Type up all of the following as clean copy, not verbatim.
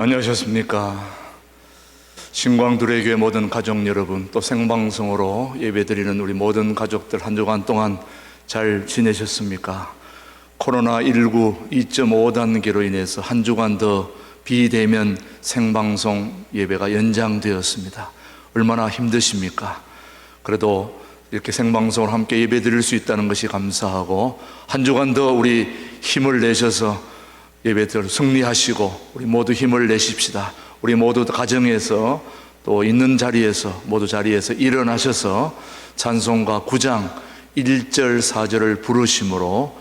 안녕하셨습니까? 신광두레교회 모든 가족 여러분, 또 생방송으로 예배드리는 우리 모든 가족들 한 주간 동안 잘 지내셨습니까? 코로나19 2.5 단계로 인해서 한 주간 더 비대면 생방송 예배가 연장되었습니다. 얼마나 힘드십니까? 그래도 이렇게 생방송으로 함께 예배드릴 수 있다는 것이 감사하고, 한 주간 더 우리 힘을 내셔서 예배들 승리하시고 우리 모두 힘을 내십시다. 우리 모두 가정에서 또 있는 자리에서 모두 자리에서 일어나셔서 찬송가 9장 1절 4절을 부르심으로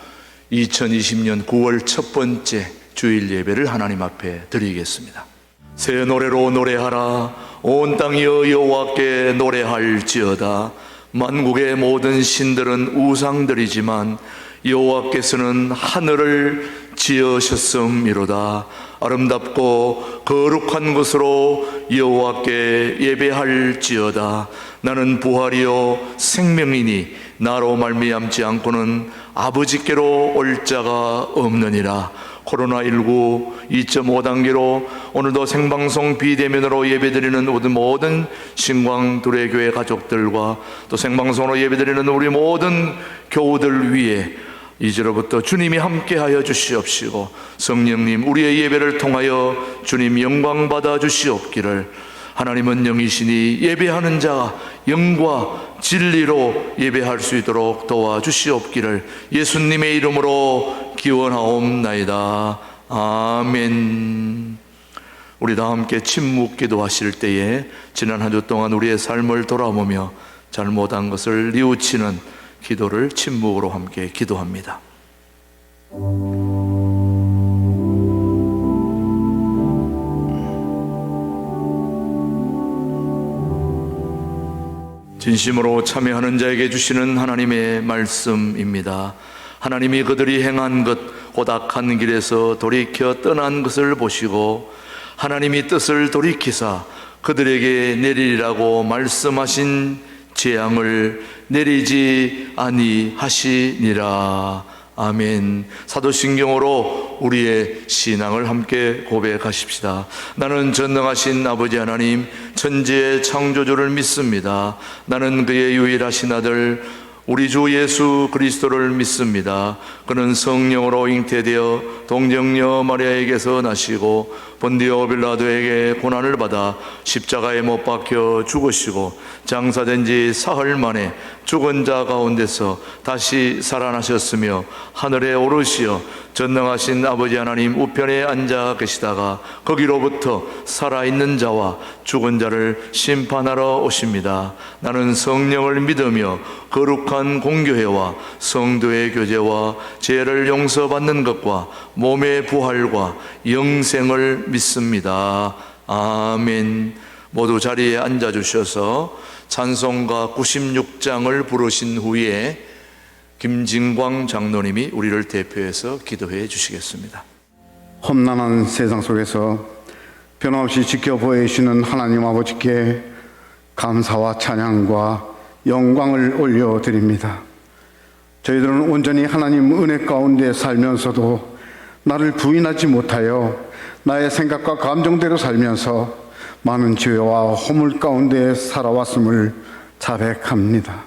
2020년 9월 첫 번째 주일 예배를 하나님 앞에 드리겠습니다. 새 노래로 노래하라. 온 땅이여 여호와께 노래할지어다. 만국의 모든 신들은 우상들이지만 여호와께서는 하늘을 지으셨음이로다. 아름답고 거룩한 것으로 여호와께 예배할지어다. 나는 부활이요 생명이니 나로 말미암지 않고는 아버지께로 올 자가 없느니라. 코로나19 2.5 단계로 오늘도 생방송 비대면으로 예배드리는 모든 신광두레교회 가족들과 또 생방송으로 예배드리는 우리 모든 교우들 위해 이제로부터 주님이 함께하여 주시옵시고, 성령님 우리의 예배를 통하여 주님 영광 받아 주시옵기를. 하나님은 영이시니 예배하는 자가 영과 진리로 예배할 수 있도록 도와주시옵기를 예수님의 이름으로 기원하옵나이다. 아멘. 우리 다 함께 침묵 기도하실 때에 지난 한 주 동안 우리의 삶을 돌아보며 잘못한 것을 뉘우치는 기도를 침묵으로 함께 기도합니다. 진심으로 참여하는 자에게 주시는 하나님의 말씀입니다. 하나님이 그들이 행한 것 곧 악한 길에서 돌이켜 떠난 것을 보시고 하나님이 뜻을 돌이키사 그들에게 내리리라고 말씀하신 재앙을 내리지 아니하시니라. 아멘. 사도신경으로 우리의 신앙을 함께 고백하십시다. 나는 전능하신 아버지 하나님 천지의 창조주를 믿습니다. 나는 그의 유일하신 아들 우리 주 예수 그리스도를 믿습니다. 그는 성령으로 잉태되어 동정녀 마리아에게서 나시고 본디오 빌라도에게 고난을 받아 십자가에 못 박혀 죽으시고 장사된 지 사흘 만에 죽은 자 가운데서 다시 살아나셨으며 하늘에 오르시어 전능하신 아버지 하나님 우편에 앉아 계시다가 거기로부터 살아있는 자와 죽은 자를 심판하러 오십니다. 나는 성령을 믿으며 거룩한 공교회와 성도의 교제와 죄를 용서받는 것과 몸의 부활과 영생을 믿습니다. 아멘. 모두 자리에 앉아주셔서 찬송가 96장을 부르신 후에 김진광 장로님이 우리를 대표해서 기도해 주시겠습니다. 험난한 세상 속에서 변함없이 지켜보이시는 하나님 아버지께 감사와 찬양과 영광을 올려드립니다. 저희들은 온전히 하나님 은혜 가운데 살면서도 나를 부인하지 못하여 나의 생각과 감정대로 살면서 많은 죄와 허물 가운데 살아왔음을 자백합니다.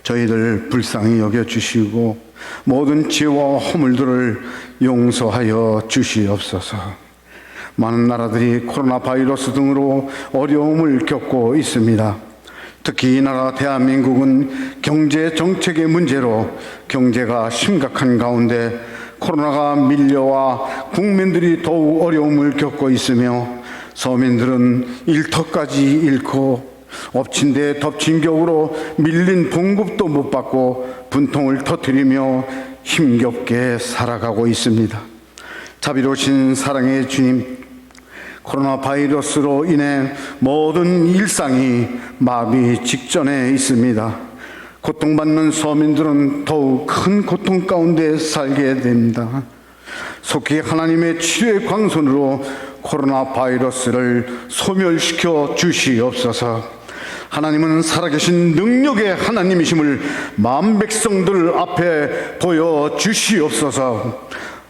저희들 불쌍히 여겨주시고 모든 죄와 허물들을 용서하여 주시옵소서. 많은 나라들이 코로나 바이러스 등으로 어려움을 겪고 있습니다. 특히 이 나라 대한민국은 경제 정책의 문제로 경제가 심각한 가운데 코로나가 밀려와 국민들이 더욱 어려움을 겪고 있으며 서민들은 일터까지 잃고 엎친 데 덮친 격으로 밀린 봉급도 못 받고 분통을 터뜨리며 힘겹게 살아가고 있습니다. 자비로우신 사랑의 주님, 코로나 바이러스로 인해 모든 일상이 마비 직전에 있습니다. 고통받는 서민들은 더욱 큰 고통 가운데 살게 됩니다. 속히 하나님의 치료의 광선으로 코로나 바이러스를 소멸시켜 주시옵소서. 하나님은 살아계신 능력의 하나님이심을 만 백성들 앞에 보여주시옵소서.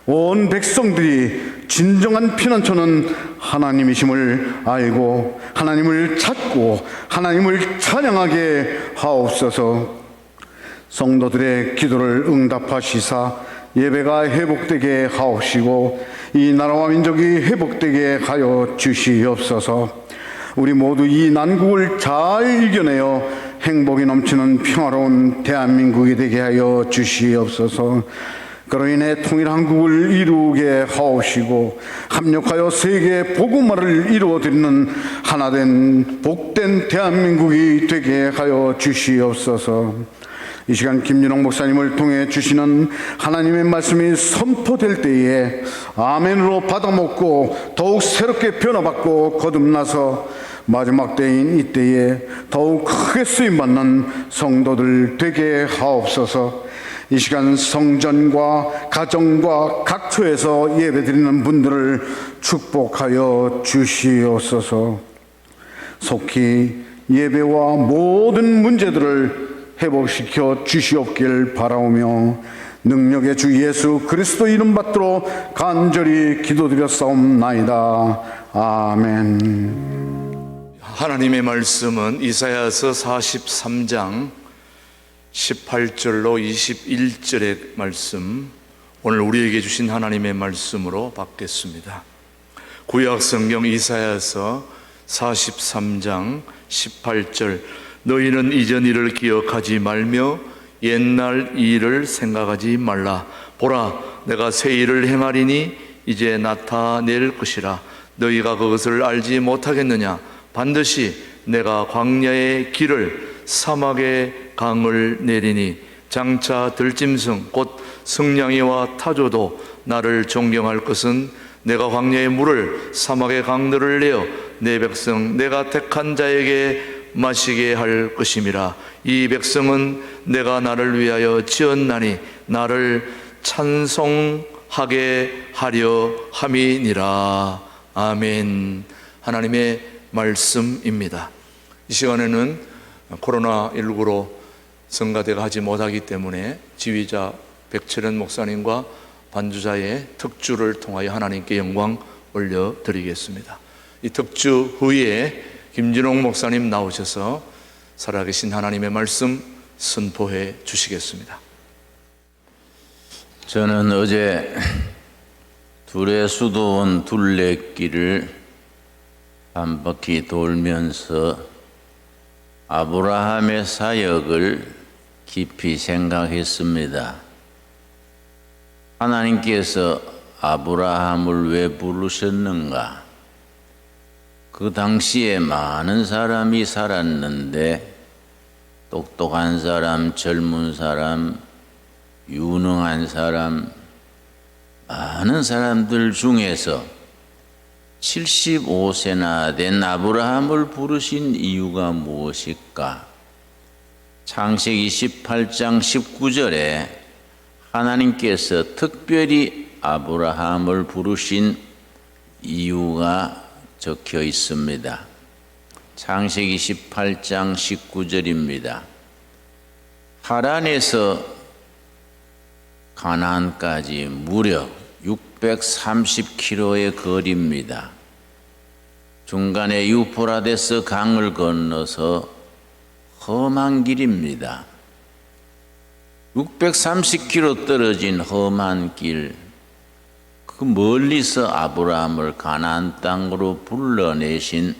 온 백성들이 진정한 피난처는 하나님이심을 알고 하나님을 찾고 하나님을 찬양하게 하옵소서. 성도들의 기도를 응답하시사 예배가 회복되게 하옵시고 이 나라와 민족이 회복되게 하여 주시옵소서. 우리 모두 이 난국을 잘 이겨내어 행복이 넘치는 평화로운 대한민국이 되게 하여 주시옵소서. 그로 인해 통일한 한국을 이루게 하옵시고 합력하여 세계 복음화를 이루어드리는 하나된 복된 대한민국이 되게 하여 주시옵소서. 이 시간 김윤홍 목사님을 통해 주시는 하나님의 말씀이 선포될 때에 아멘으로 받아먹고 더욱 새롭게 변화받고 거듭나서 마지막 때인 이때에 더욱 크게 쓰임받는 성도들 되게 하옵소서. 이 시간 성전과 가정과 각처에서 예배드리는 분들을 축복하여 주시옵소서. 속히 예배와 모든 문제들을 회복시켜 주시옵길 바라오며 능력의 주 예수 그리스도 이름 받들어 간절히 기도드렸사옵나이다. 아멘. 하나님의 말씀은 이사야서 43장 18절로 21절의 말씀, 오늘 우리에게 주신 하나님의 말씀으로 받겠습니다. 구약 성경 이사야서 43장 18절, 너희는 이전 일을 기억하지 말며 옛날 일을 생각하지 말라. 보라, 내가 새 일을 행하리니 이제 나타낼 것이라. 너희가 그것을 알지 못하겠느냐? 반드시 내가 광야의 길을 사막의 강을 내리니 장차 들짐승 곧 승냥이와 타조도 나를 존경할 것은 내가 광야의 물을 사막의 강들을 내어 내 백성 내가 택한 자에게 마시게 할 것임이라. 이 백성은 내가 나를 위하여 지었나니 나를 찬송하게 하려 함이니라. 아멘. 하나님의 말씀입니다. 이 시간에는 코로나19로 성가대가 하지 못하기 때문에 지휘자 백철현 목사님과 반주자의 특주를 통하여 하나님께 영광 올려드리겠습니다. 이 특주 후에 김진홍 목사님 나오셔서 살아계신 하나님의 말씀 선포해 주시겠습니다. 저는 어제 둘의 수도원 둘레길을 한 바퀴 돌면서 아브라함의 사역을 깊이 생각했습니다. 하나님께서 아브라함을 왜 부르셨는가? 그 당시에 많은 사람이 살았는데 똑똑한 사람, 젊은 사람, 유능한 사람, 많은 사람들 중에서 75세나 된 아브라함을 부르신 이유가 무엇일까? 창세기 18장 19절에 하나님께서 특별히 아브라함을 부르신 이유가 적혀 있습니다. 창세기 18장 19절입니다. 하란에서 가나안까지 무려 630km의 거리입니다. 중간에 유프라데스 강을 건너서 험한 길입니다. 630km 떨어진 험한 길, 그 멀리서 아브라함을 가나안 땅으로 불러내신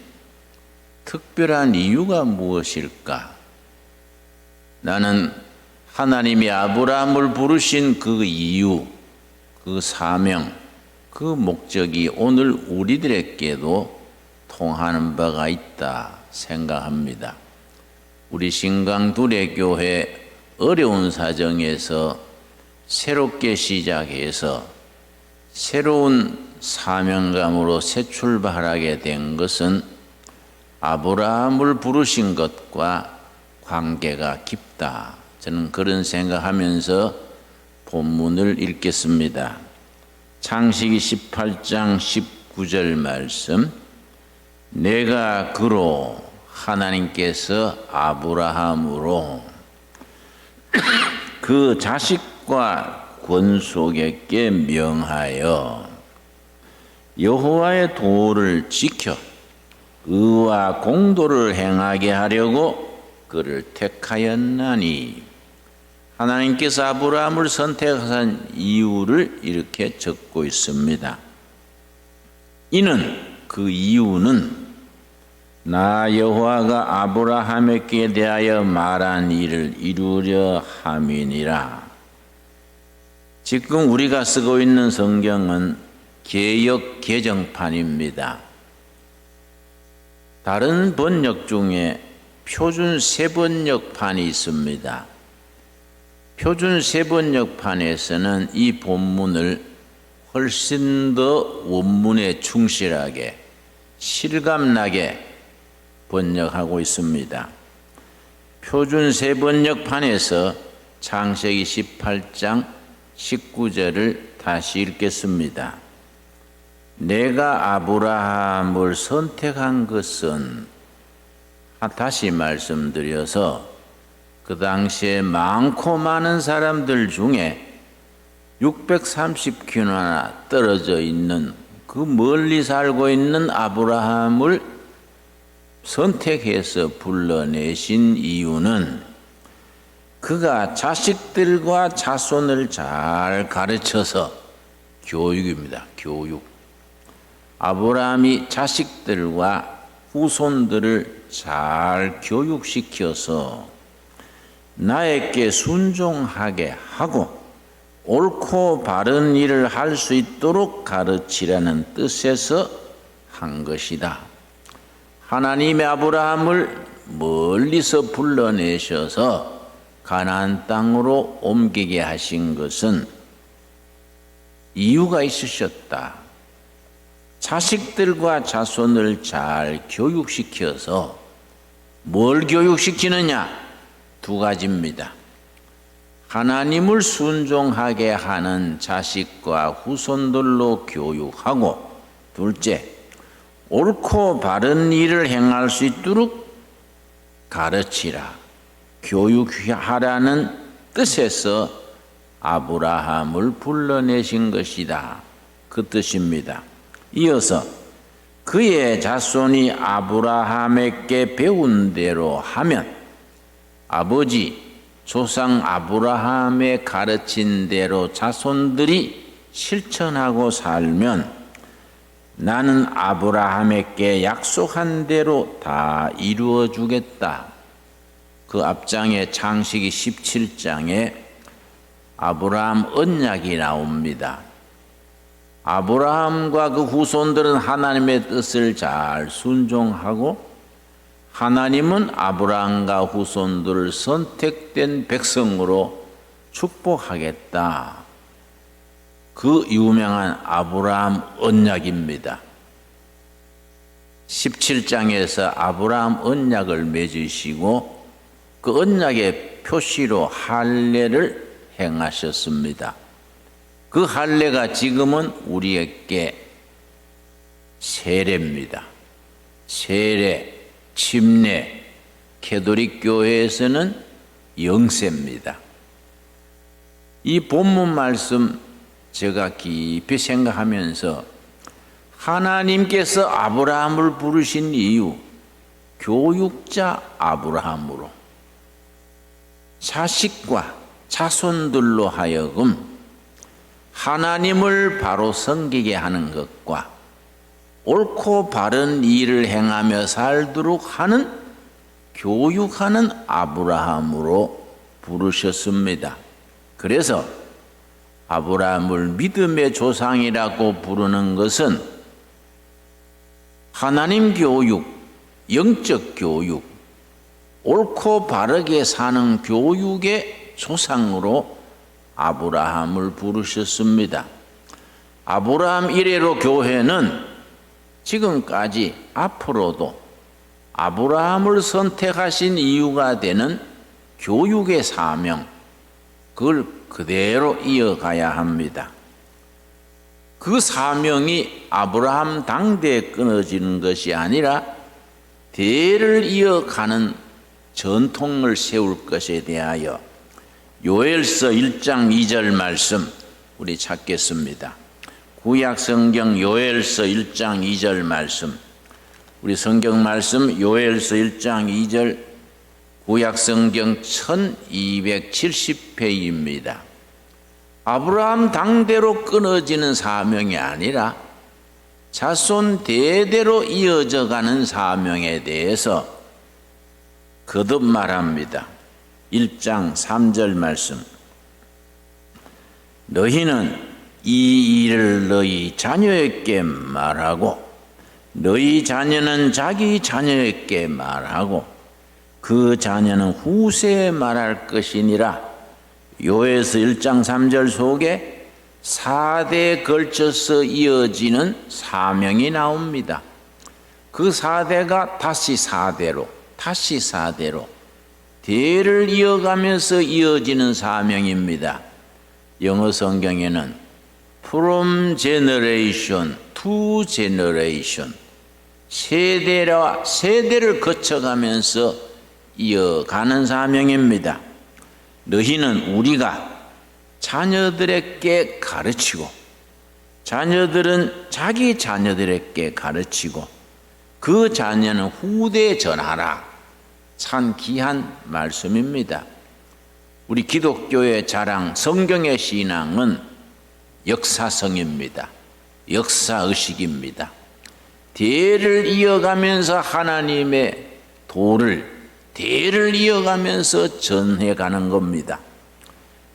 특별한 이유가 무엇일까? 나는 하나님이 아브라함을 부르신 그 이유, 그 사명, 그 목적이 오늘 우리들에게도 통하는 바가 있다 생각합니다. 우리 신강두레교회 어려운 사정에서 새롭게 시작해서 새로운 사명감으로 새 출발하게 된 것은 아브라함을 부르신 것과 관계가 깊다. 저는 그런 생각하면서 본문을 읽겠습니다. 창세기 18장 19절 말씀. 내가 그로, 하나님께서 아브라함으로 그 자식과 권속에게 명하여 여호와의 도를 지켜 의와 공도를 행하게 하려고 그를 택하였나니. 하나님께서 아브라함을 선택하신 이유를 이렇게 적고 있습니다. 그 이유는 나 여호와가 아브라함에게 대하여 말한 일을 이루려 함이니라. 지금 우리가 쓰고 있는 성경은 개역 개정판입니다. 다른 번역 중에 표준 세번역판이 있습니다. 표준 세번역판에서는 이 본문을 훨씬 더 원문에 충실하게 실감나게 번역하고 있습니다. 표준 세번역판에서 창세기 18장 19절을 다시 읽겠습니다. 내가 아브라함을 선택한 것은, 다시 말씀드려서 그 당시에 많고 많은 사람들 중에 630km나 떨어져 있는 그 멀리 살고 있는 아브라함을 선택해서 불러내신 이유는 그가 자식들과 자손을 잘 가르쳐서, 교육입니다. 교육. 아브라함이 자식들과 후손들을 잘 교육시켜서 나에게 순종하게 하고 옳고 바른 일을 할 수 있도록 가르치라는 뜻에서 한 것이다. 하나님의 아브라함을 멀리서 불러내셔서 가나안 땅으로 옮기게 하신 것은 이유가 있으셨다. 자식들과 자손을 잘 교육시켜서, 뭘 교육시키느냐? 두 가지입니다. 하나님을 순종하게 하는 자식과 후손들로 교육하고, 둘째, 옳고 바른 일을 행할 수 있도록 가르치라, 교육하라는 뜻에서 아브라함을 불러내신 것이다. 그 뜻입니다. 이어서 그의 자손이 아브라함에게 배운 대로 하면, 아버지 조상 아브라함의 가르친 대로 자손들이 실천하고 살면 나는 아브라함에게 약속한 대로 다 이루어 주겠다. 그 앞장에 창세기 17장에 아브라함 언약이 나옵니다. 아브라함과 그 후손들은 하나님의 뜻을 잘 순종하고 하나님은 아브라함과 후손들을 선택된 백성으로 축복하겠다. 그 유명한 아브라함 언약입니다. 17장에서 아브라함 언약을 맺으시고 그 언약의 표시로 할례를 행하셨습니다. 그 할례가 지금은 우리에게 세례입니다. 세례, 침례, 캐톨릭 교회에서는 영세입니다. 이 본문 말씀 제가 깊이 생각하면서 하나님께서 아브라함을 부르신 이유, 교육자 아브라함으로 자식과 자손들로 하여금 하나님을 바로 섬기게 하는 것과 옳고 바른 일을 행하며 살도록 하는 교육하는 아브라함으로 부르셨습니다. 그래서 아브라함을 믿음의 조상이라고 부르는 것은 하나님 교육, 영적 교육, 옳고 바르게 사는 교육의 조상으로 아브라함을 부르셨습니다. 아브라함 이래로 교회는 지금까지 앞으로도 아브라함을 선택하신 이유가 되는 교육의 사명, 그걸 그대로 이어가야 합니다. 그 사명이 아브라함 당대에 끊어지는 것이 아니라 대를 이어가는 전통을 세울 것에 대하여 요엘서 1장 2절 말씀 우리 찾겠습니다. 구약 성경 요엘서 1장 2절 말씀, 우리 성경 말씀 요엘서 1장 2절, 구약 성경 1270페이지입니다. 아브라함 당대로 끊어지는 사명이 아니라 자손 대대로 이어져 가는 사명에 대해서 거듭 말합니다. 1장 3절 말씀. 너희는 이 일을 너희 자녀에게 말하고 너희 자녀는 자기 자녀에게 말하고 그 자녀는 후세에 말할 것이니라. 요에서 1장 3절 속에 4대에 걸쳐서 이어지는 사명이 나옵니다. 그 4대가 다시 4대로 대를 이어가면서 이어지는 사명입니다. 영어 성경에는 from generation to generation, 세대를 거쳐가면서 이어가는 사명입니다. 너희는 우리가 자녀들에게 가르치고 자녀들은 자기 자녀들에게 가르치고 그 자녀는 후대에 전하라. 참 귀한 말씀입니다. 우리 기독교의 자랑 성경의 신앙은 역사성입니다. 역사의식입니다. 대를 이어가면서 하나님의 도를 대를 이어가면서 전해가는 겁니다.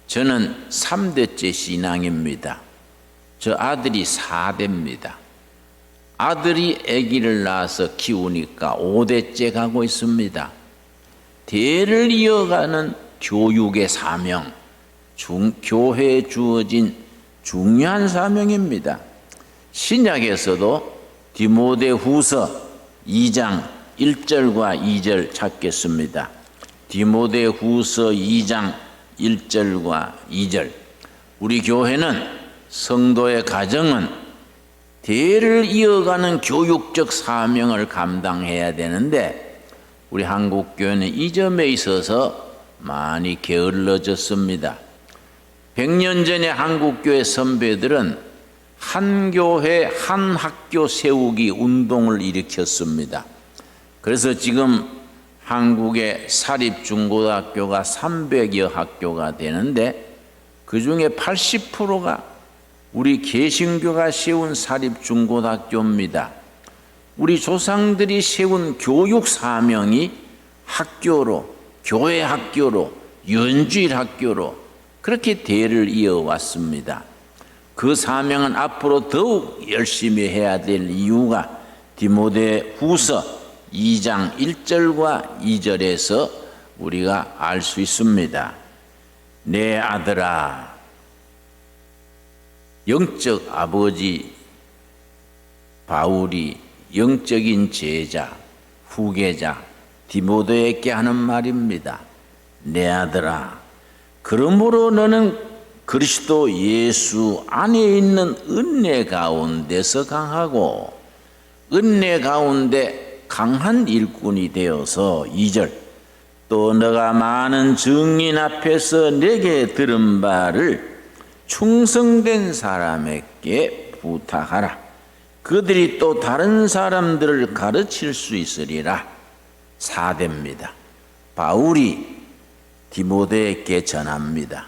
저는 3대째 신앙입니다. 저 아들이 4대입니다. 아들이 아기를 낳아서 키우니까 5대째 가고 있습니다. 대를 이어가는 교육의 사명, 교회에 주어진 중요한 사명입니다. 신약에서도 디모데후서 2장 1절과 2절 찾겠습니다. 디모데후서 2장 1절과 2절. 우리 교회는 성도의 가정은 대를 이어가는 교육적 사명을 감당해야 되는데 우리 한국교회는 이 점에 있어서 많이 게을러졌습니다. 100년 전에 한국교회 선배들은 한 교회 한 학교 세우기 운동을 일으켰습니다. 그래서 지금 한국의 사립중고등학교가 300여 학교가 되는데 그 중에 80%가 우리 개신교가 세운 사립중고등학교입니다. 우리 조상들이 세운 교육 사명이 학교로, 교회 학교로, 연주일 학교로 그렇게 대를 이어왔습니다. 그 사명은 앞으로 더욱 열심히 해야 될 이유가 디모데후서 2장 1절과 2절에서 우리가 알 수 있습니다. 내 아들아, 영적 아버지 바울이 영적인 제자, 후계자 디모데에게 하는 말입니다. 내 아들아, 그러므로 너는 그리스도 예수 안에 있는 은혜 가운데서 강하고 은혜 가운데 강한 일꾼이 되어서 2절 또 너가 많은 증인 앞에서 내게 들은 바를 충성된 사람에게 부탁하라. 그들이 또 다른 사람들을 가르칠 수 있으리라. 4대입니다. 바울이 디모데에게 전합니다.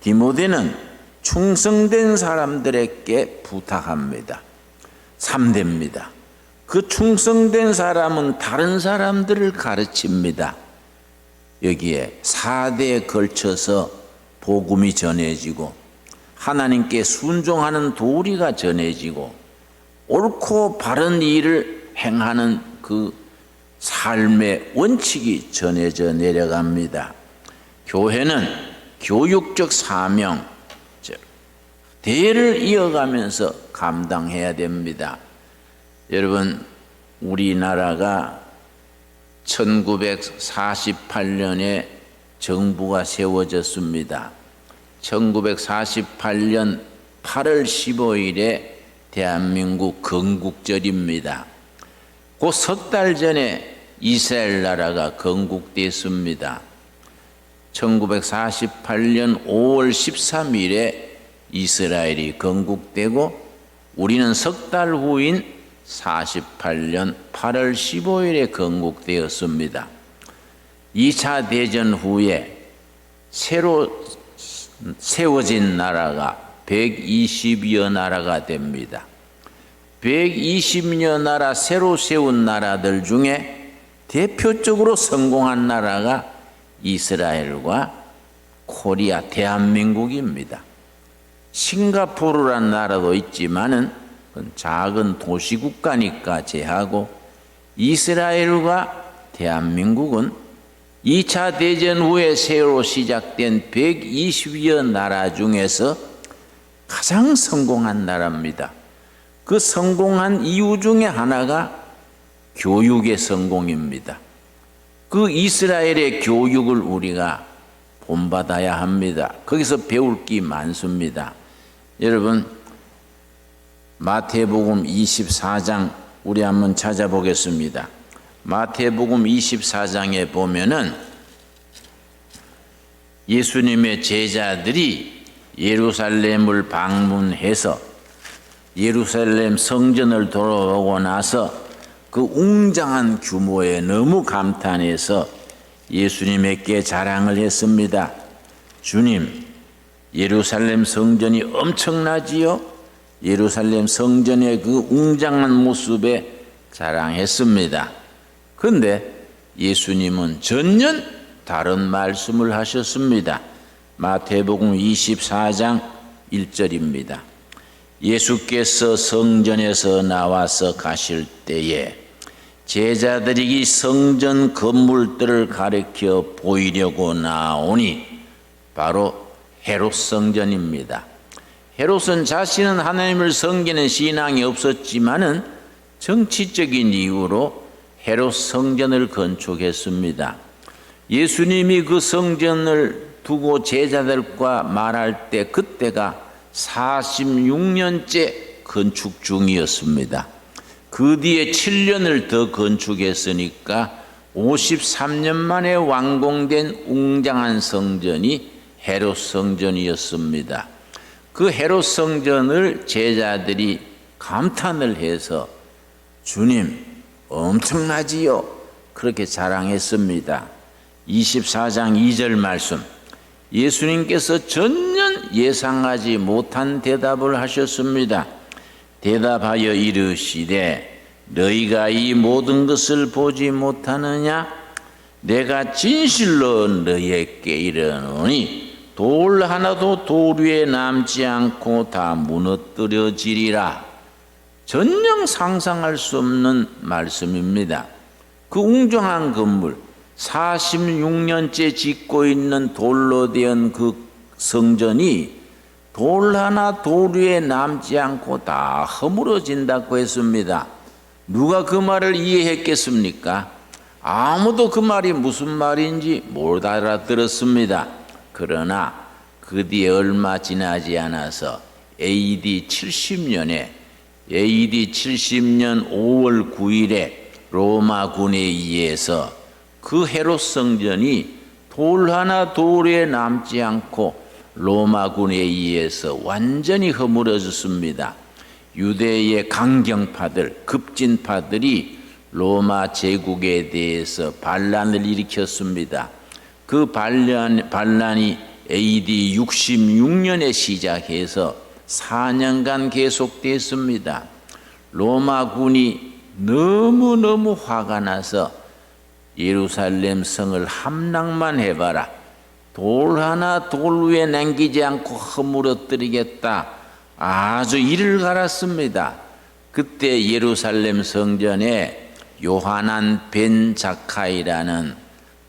디모데는 충성된 사람들에게 부탁합니다. 3대입니다. 그 충성된 사람은 다른 사람들을 가르칩니다. 여기에 4대에 걸쳐서 복음이 전해지고 하나님께 순종하는 도리가 전해지고 옳고 바른 일을 행하는 그 삶의 원칙이 전해져 내려갑니다. 교회는 교육적 사명, 대를 이어가면서 감당해야 됩니다. 여러분, 우리나라가 1948년에 정부가 세워졌습니다. 1948년 8월 15일에 대한민국 건국절입니다. 그 석 달 전에 이스라엘 나라가 건국됐습니다. 1948년 5월 13일에 이스라엘이 건국되고 우리는 석 달 후인 48년 8월 15일에 건국되었습니다. 2차 대전 후에 새로 세워진 나라가 120여 나라가 됩니다. 120여 나라 새로 세운 나라들 중에 대표적으로 성공한 나라가 이스라엘과 코리아, 대한민국입니다. 싱가포르라는 나라도 있지만은 작은 도시국가니까 제하고 이스라엘과 대한민국은 2차 대전 후에 새로 시작된 120여 나라 중에서 가장 성공한 나라입니다. 그 성공한 이유 중에 하나가 교육의 성공입니다. 그 이스라엘의 교육을 우리가 본받아야 합니다. 거기서 배울 게 많습니다. 여러분, 마태복음 24장 우리 한번 찾아보겠습니다. 마태복음 24장에 보면은 예수님의 제자들이 예루살렘을 방문해서 예루살렘 성전을 돌아오고 나서 그 웅장한 규모에 너무 감탄해서 예수님에게 자랑을 했습니다. 주님, 예루살렘 성전이 엄청나지요? 예루살렘 성전의 그 웅장한 모습에 자랑했습니다. 그런데 예수님은 전혀 다른 말씀을 하셨습니다. 마태복음 24장 1절입니다. 예수께서 성전에서 나와서 가실 때에 제자들이 이 성전 건물들을 가리켜 보이려고 나오니 바로 헤롯 성전입니다. 헤롯은 자신은 하나님을 섬기는 신앙이 없었지만은 정치적인 이유로 헤롯 성전을 건축했습니다. 예수님이 그 성전을 두고 제자들과 말할 때 그때가 46년째 건축 중이었습니다. 그 뒤에 7년을 더 건축했으니까 53년 만에 완공된 웅장한 성전이 헤롯 성전이었습니다. 그 헤롯 성전을 제자들이 감탄을 해서 주님 엄청나지요? 그렇게 자랑했습니다. 24장 2절 말씀, 예수님께서 전혀 예상하지 못한 대답을 하셨습니다. 대답하여 이르시되 너희가 이 모든 것을 보지 못하느냐? 내가 진실로 너희에게 이르노니 돌 하나도 돌 위에 남지 않고 다 무너뜨려지리라. 전혀 상상할 수 없는 말씀입니다. 그 웅장한 건물 46년째 짓고 있는 돌로 된 그 성전이 돌 하나 돌 위에 남지 않고 다 허물어진다고 했습니다. 누가 그 말을 이해했겠습니까? 아무도 그 말이 무슨 말인지 못 알아들었습니다. 그러나 그 뒤에 얼마 지나지 않아서 AD 70년 5월 9일에 로마군에 의해서 그 헤롯 성전이 돌 하나 돌 위에 남지 않고 로마군에 의해서 완전히 허물어졌습니다. 유대의 강경파들, 급진파들이 로마 제국에 대해서 반란을 일으켰습니다. 그 반란이 AD 66년에 시작해서 4년간 계속됐습니다. 로마군이 너무너무 화가 나서 예루살렘 성을 함락만 해봐라. 돌 하나 돌 위에 남기지 않고 허물어뜨리겠다. 아주 이를 갈았습니다. 그때 예루살렘 성전에 요하난 벤 자카이라는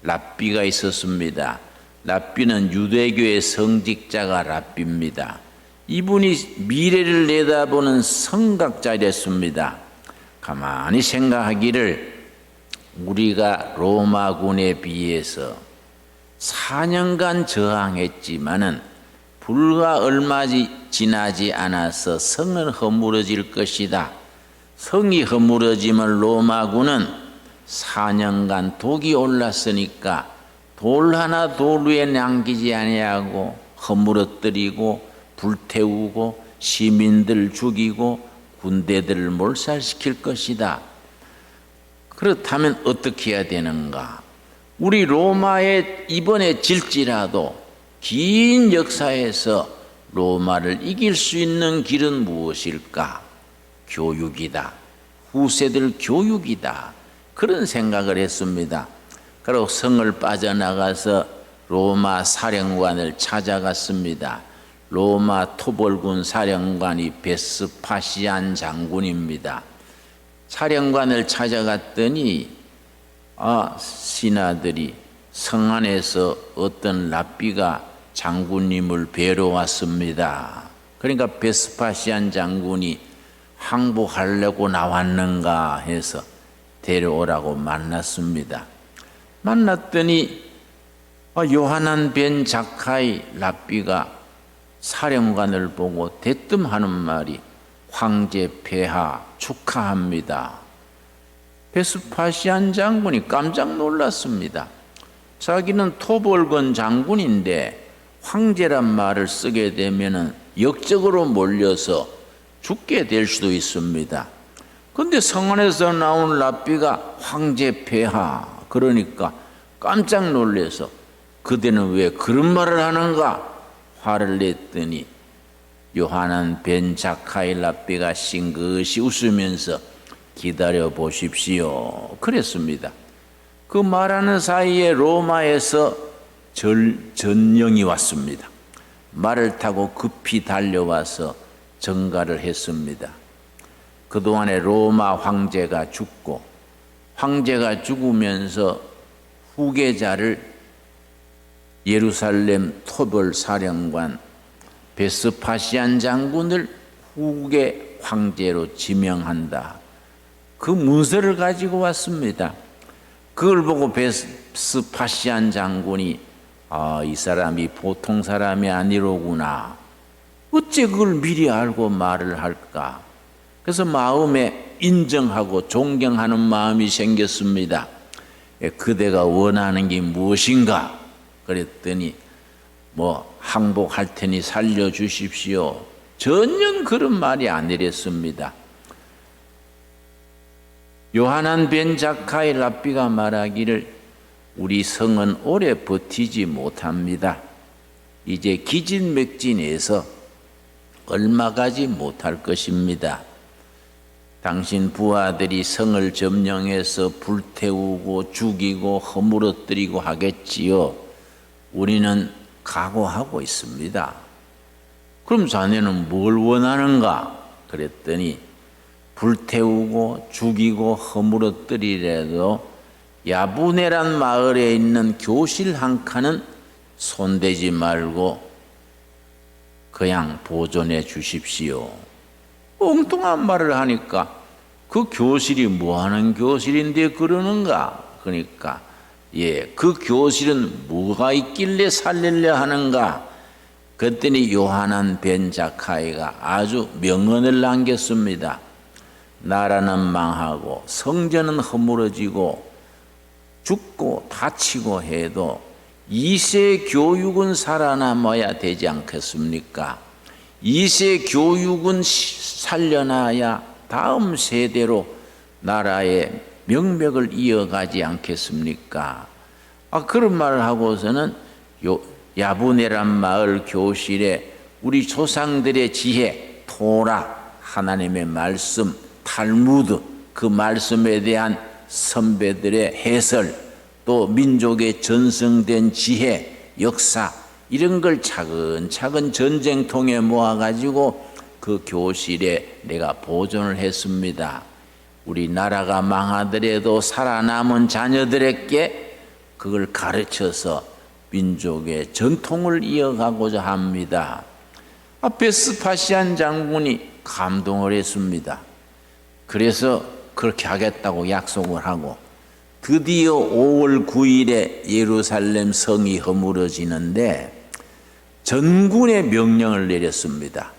랍비가 있었습니다. 랍비는 유대교의 성직자가 랍비입니다. 이분이 미래를 내다보는 성각자였습니다. 가만히 생각하기를 우리가 로마군에 비해서 4년간 저항했지만은 불과 얼마 지나지 않아서 성은 허물어질 것이다. 성이 허물어지면 로마군은 4년간 독이 올랐으니까 돌 하나 돌 위에 남기지 아니하고 허물어뜨리고 불태우고 시민들 죽이고 군대들을 몰살시킬 것이다. 그렇다면 어떻게 해야 되는가? 우리 로마에 이번에 질지라도 긴 역사에서 로마를 이길 수 있는 길은 무엇일까? 교육이다. 후세들 교육이다. 그런 생각을 했습니다. 그리고 성을 빠져나가서 로마 사령관을 찾아갔습니다. 로마 토벌군 사령관이 베스파시안 장군입니다. 사령관을 찾아갔더니 신하들이 성 안에서 어떤 랍비가 장군님을 뵈러 왔습니다. 그러니까 베스파시안 장군이 항복하려고 나왔는가 해서 데려오라고 만났습니다. 만났더니 요하난 벤 자카이 랍비가 사령관을 보고 대뜸 하는 말이 황제 폐하 축하합니다. 베스파시안 장군이 깜짝 놀랐습니다. 자기는 토벌건 장군인데 황제란 말을 쓰게 되면 역적으로 몰려서 죽게 될 수도 있습니다. 그런데 성안에서 나온 랍비가 황제 폐하 그러니까 깜짝 놀라서 그대는 왜 그런 말을 하는가 화를 냈더니 요하난 벤 자카이 랍비가 싱긋이 웃으면서 기다려 보십시오 그랬습니다. 그 말하는 사이에 로마에서 전령이 왔습니다. 말을 타고 급히 달려와서 전가를 했습니다. 그동안에 로마 황제가 죽고 황제가 죽으면서 후계자를 예루살렘 토벌 사령관 베스파시안 장군을 후계 황제로 지명한다. 그 문서를 가지고 왔습니다. 그걸 보고 베스파시안 장군이 이 사람이 보통 사람이 아니로구나. 어째 그걸 미리 알고 말을 할까? 그래서 마음에 인정하고 존경하는 마음이 생겼습니다. 그대가 원하는 게 무엇인가? 그랬더니 항복할 테니 살려주십시오. 전혀 그런 말이 아니랬습니다. 요하난 벤 자카이 랍비가 말하기를 우리 성은 오래 버티지 못합니다. 이제 기진맥진해서 얼마 가지 못할 것입니다. 당신 부하들이 성을 점령해서 불태우고 죽이고 허물어뜨리고 하겠지요. 우리는 각오하고 있습니다. 그럼 자네는 뭘 원하는가? 그랬더니 불태우고 죽이고 허물어뜨리래도 야부네란 마을에 있는 교실 한 칸은 손대지 말고 그냥 보존해 주십시오. 엉뚱한 말을 하니까 그 교실이 뭐하는 교실인데 그러는가? 그러니까 그 교실은 뭐가 있길래 살리려 하는가? 그랬더니 요하난 벤 자카이가 아주 명언을 남겼습니다. 나라는 망하고 성전은 허물어지고 죽고 다치고 해도 2세 교육은 살아남아야 되지 않겠습니까? 2세 교육은 살려놔야 다음 세대로 나라의 명맥을 이어가지 않겠습니까? 그런 말을 하고서는 야부네란 마을 교실에 우리 조상들의 지혜, 토라, 하나님의 말씀, 탈무드, 그 말씀에 대한 선배들의 해설, 또 민족의 전승된 지혜, 역사 이런 걸 차근차근 전쟁통에 모아가지고 그 교실에 내가 보존을 했습니다. 우리 나라가 망하더라도 살아남은 자녀들에게 그걸 가르쳐서 민족의 전통을 이어가고자 합니다. 베스파시안 장군이 감동을 했습니다. 그래서 그렇게 하겠다고 약속을 하고 드디어 5월 9일에 예루살렘 성이 허물어지는데 전군의 명령을 내렸습니다.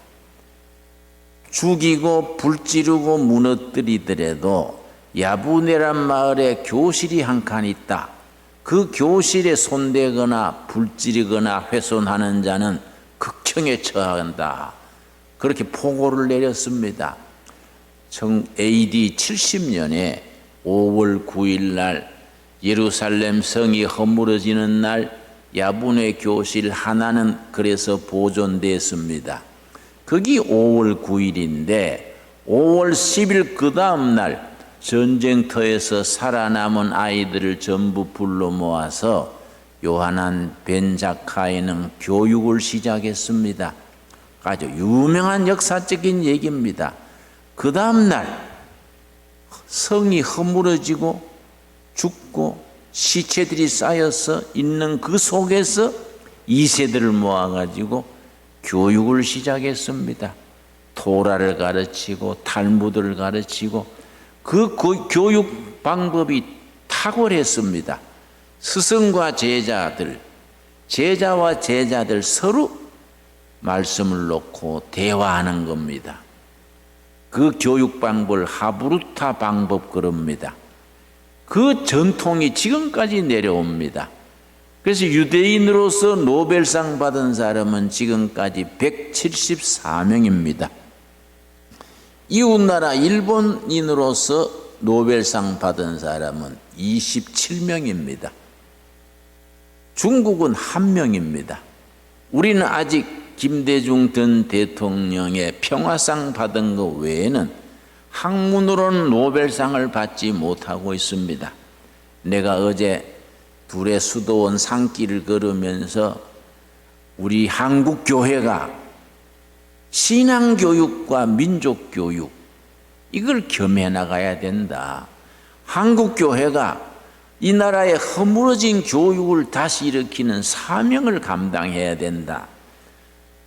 죽이고 불지르고 무너뜨리더라도 야부네란 마을에 교실이 한 칸 있다. 그 교실에 손대거나 불지르거나 훼손하는 자는 극형에 처한다. 그렇게 포고를 내렸습니다. AD 70년에 5월 9일 날 예루살렘 성이 허물어지는 날 야분의 교실 하나는 그래서 보존됐습니다. 그게 5월 9일인데 5월 10일 그 다음 날 전쟁터에서 살아남은 아이들을 전부 불러 모아서 요하난 벤 자카이는 교육을 시작했습니다. 아주 유명한 역사적인 얘기입니다. 그 다음 날 성이 허물어지고 죽고 시체들이 쌓여서 있는 그 속에서 2세들을 모아가지고 교육을 시작했습니다. 토라를 가르치고 탈무드를 가르치고 그 교육 방법이 탁월했습니다. 스승과 제자들, 제자와 제자들 서로 말씀을 놓고 대화하는 겁니다. 그 교육 방법을 하브루타 방법 그럽니다. 그 전통이 지금까지 내려옵니다. 그래서 유대인으로서 노벨상 받은 사람은 지금까지 174명입니다. 이웃나라 일본인으로서 노벨상 받은 사람은 27명입니다. 중국은 1명입니다. 우리는 아직 김대중 전 대통령의 평화상 받은 것 외에는 학문으로는 노벨상을 받지 못하고 있습니다. 내가 어제 둘의 수도원 산길을 걸으면서 우리 한국 교회가 신앙교육과 민족교육 이걸 겸해 나가야 된다. 한국 교회가 이 나라의 허물어진 교육을 다시 일으키는 사명을 감당해야 된다.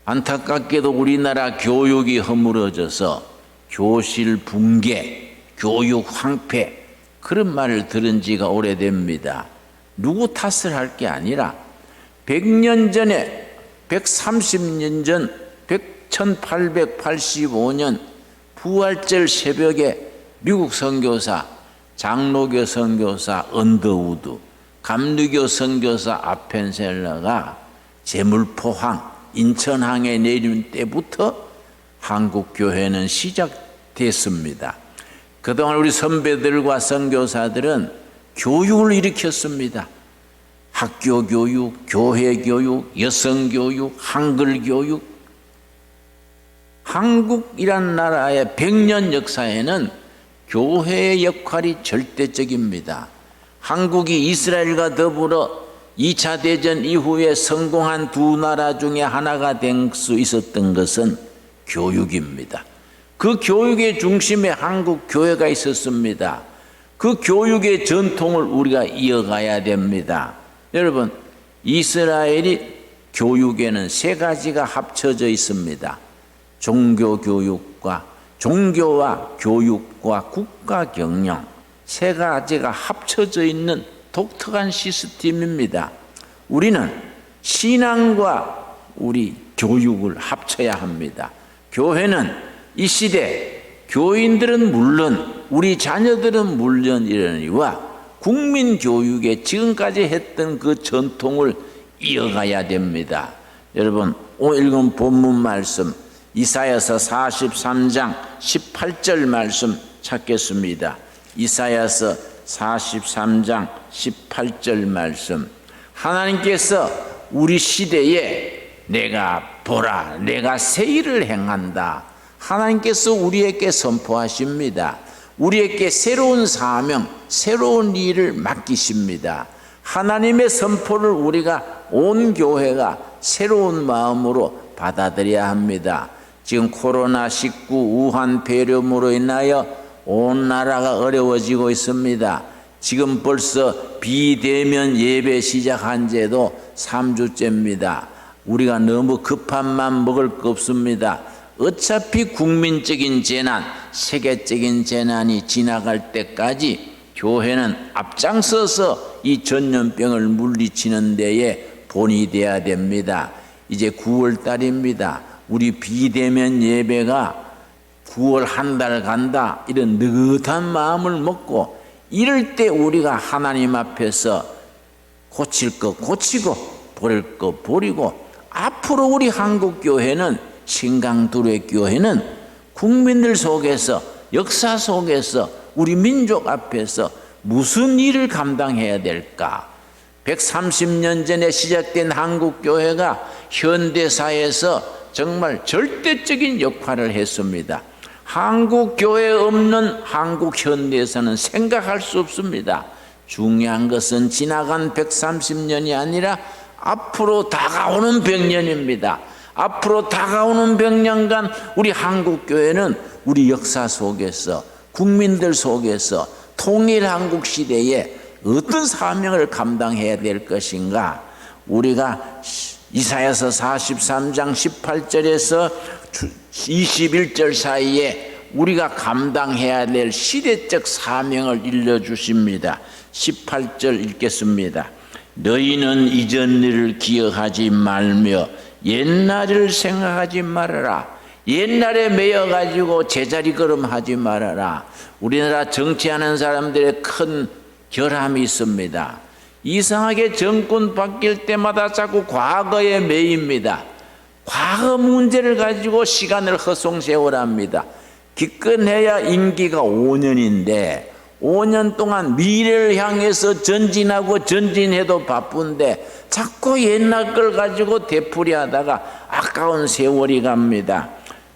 안타깝게도 우리나라 교육이 허물어져서 교실 붕괴, 교육 황폐 그런 말을 들은 지가 오래됩니다. 누구 탓을 할 게 아니라 100년 전에 130년 전 1885년 부활절 새벽에 미국 선교사 장로교 선교사 언더우드, 감리교 선교사 아펜셀러가 제물포항 인천항에 내린 때부터 한국 교회는 시작됐습니다. 그동안 우리 선배들과 선교사들은 교육을 일으켰습니다. 학교 교육, 교회 교육, 여성 교육, 한글 교육. 한국이란 나라의 100년 역사에는 교회의 역할이 절대적입니다. 한국이 이스라엘과 더불어 2차 대전 이후에 성공한 두 나라 중에 하나가 될 수 있었던 것은 교육입니다. 그 교육의 중심에 한국 교회가 있었습니다. 그 교육의 전통을 우리가 이어가야 됩니다. 여러분, 이스라엘이 교육에는 세 가지가 합쳐져 있습니다. 종교교육과 종교와 교육과 국가경영 세 가지가 합쳐져 있는 독특한 시스템입니다. 우리는 신앙과 우리 교육을 합쳐야 합니다. 교회는 이 시대 교인들은 물론 우리 자녀들은 물론이러니와 국민교육에 지금까지 했던 그 전통을 이어가야 됩니다. 여러분, 오늘 읽은 본문 말씀 이사야서 43장 18절 말씀 찾겠습니다. 이사야서 43장 18절 말씀. 하나님께서 우리 시대에 내가 보라 내가 새 일을 행한다. 하나님께서 우리에게 선포하십니다. 우리에게 새로운 사명, 새로운 일을 맡기십니다. 하나님의 선포를 우리가 온 교회가 새로운 마음으로 받아들여야 합니다. 지금 코로나19 우한 폐렴으로 인하여 온 나라가 어려워지고 있습니다. 지금 벌써 비대면 예배 시작한 지도 3주째입니다. 우리가 너무 급한 맘 먹을 거 없습니다. 어차피 국민적인 재난, 세계적인 재난이 지나갈 때까지 교회는 앞장서서 이 전염병을 물리치는 데에 본이 돼야 됩니다. 이제 9월 달입니다. 우리 비대면 예배가 9월 한 달 간다 이런 느긋한 마음을 먹고 이럴 때 우리가 하나님 앞에서 고칠 거 고치고 버릴 거 버리고 앞으로 우리 한국교회는 신강두루의 교회는 국민들 속에서 역사 속에서 우리 민족 앞에서 무슨 일을 감당해야 될까? 130년 전에 시작된 한국교회가 현대사에서 정말 절대적인 역할을 했습니다. 한국교회 없는 한국 현대에서는 생각할 수 없습니다. 중요한 것은 지나간 130년이 아니라 앞으로 다가오는 100년입니다. 앞으로 다가오는 100년간 우리 한국교회는 우리 역사 속에서 국민들 속에서 통일 한국 시대에 어떤 사명을 감당해야 될 것인가? 우리가 이사야서 43장 18절에서 21절 사이에 우리가 감당해야 될 시대적 사명을 일러주십니다. 18절 읽겠습니다. 너희는 이전 일을 기억하지 말며 옛날 일을 생각하지 말아라. 옛날에 매여가지고 제자리 걸음하지 말아라. 우리나라 정치하는 사람들의 큰 결함이 있습니다. 이상하게 정권 바뀔 때마다 자꾸 과거에 매입니다. 과거 문제를 가지고 시간을 허송세월합니다. 기껏해야 임기가 5년인데 5년 동안 미래를 향해서 전진하고 전진해도 바쁜데 자꾸 옛날 걸 가지고 되풀이하다가 아까운 세월이 갑니다.